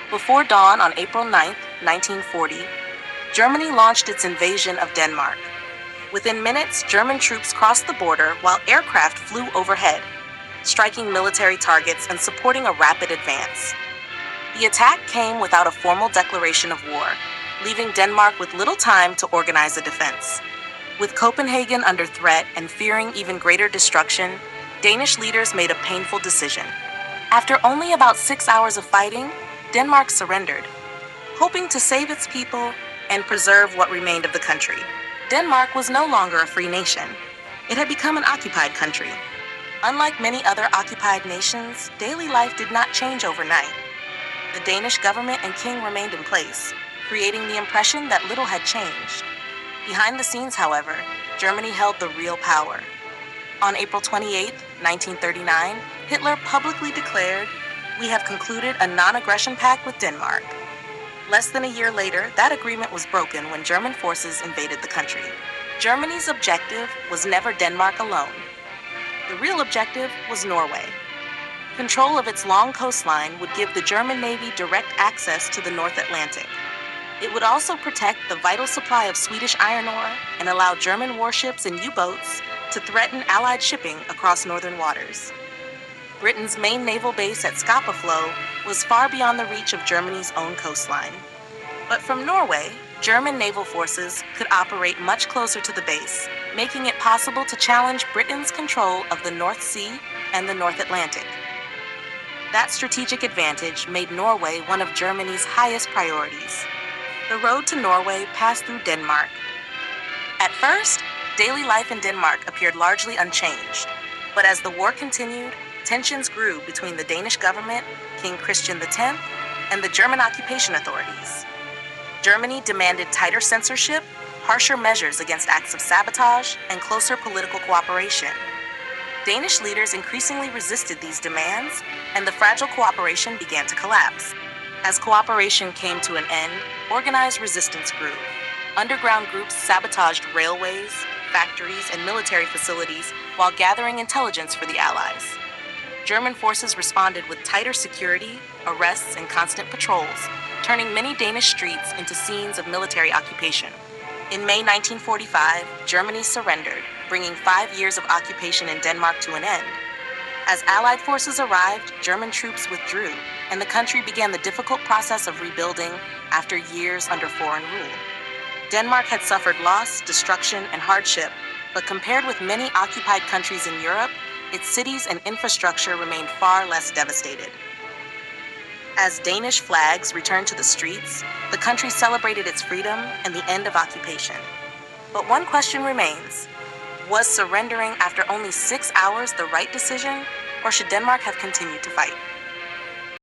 Before dawn on April 9, 1940, Germany launched its invasion of Denmark. Within minutes, German troops crossed the border while aircraft flew overhead, striking military targets and supporting a rapid advance. The attack came without a formal declaration of war, leaving Denmark with little time to organize a defense. With Copenhagen under threat and fearing even greater destruction, Danish leaders made a painful decision. After only about 6 hours of fighting, Denmark surrendered, hoping to save its people and preserve what remained of the country. Denmark was no longer a free nation. It had become an occupied country. Unlike many other occupied nations, daily life did not change overnight. The Danish government and king remained in place, creating the impression that little had changed. Behind the scenes, however, Germany held the real power. On April 28, 1939, Hitler publicly declared, "We have concluded a non-aggression pact with Denmark." Less than a year later, that agreement was broken when German forces invaded the country. Germany's objective was never Denmark alone. The real objective was Norway. Control of its long coastline would give the German Navy direct access to the North Atlantic. It would also protect the vital supply of Swedish iron ore and allow German warships and U-boats to threaten Allied shipping across northern waters. Britain's main naval base at Scapa Flow was far beyond the reach of Germany's own coastline. But from Norway, German naval forces could operate much closer to the base, making it possible to challenge Britain's control of the North Sea and the North Atlantic. That strategic advantage made Norway one of Germany's highest priorities. The road to Norway passed through Denmark. At first, daily life in Denmark appeared largely unchanged, but as the war continued, tensions grew between the Danish government, King Christian X, and the German occupation authorities. Germany demanded tighter censorship, harsher measures against acts of sabotage, and closer political cooperation. Danish leaders increasingly resisted these demands, and the fragile cooperation began to collapse. As cooperation came to an end, organized resistance grew. Underground groups sabotaged railways, factories, and military facilities while gathering intelligence for the Allies. German forces responded with tighter security, arrests, and constant patrols, turning many Danish streets into scenes of military occupation. In May 1945, Germany surrendered, bringing 5 years of occupation in Denmark to an end. As Allied forces arrived, German troops withdrew, and the country began the difficult process of rebuilding after years under foreign rule. Denmark had suffered loss, destruction, and hardship, but compared with many occupied countries in Europe, its cities and infrastructure remained far less devastated. As Danish flags returned to the streets, the country celebrated its freedom and the end of occupation. But one question remains. Was surrendering after only 6 hours the right decision, or should Denmark have continued to fight?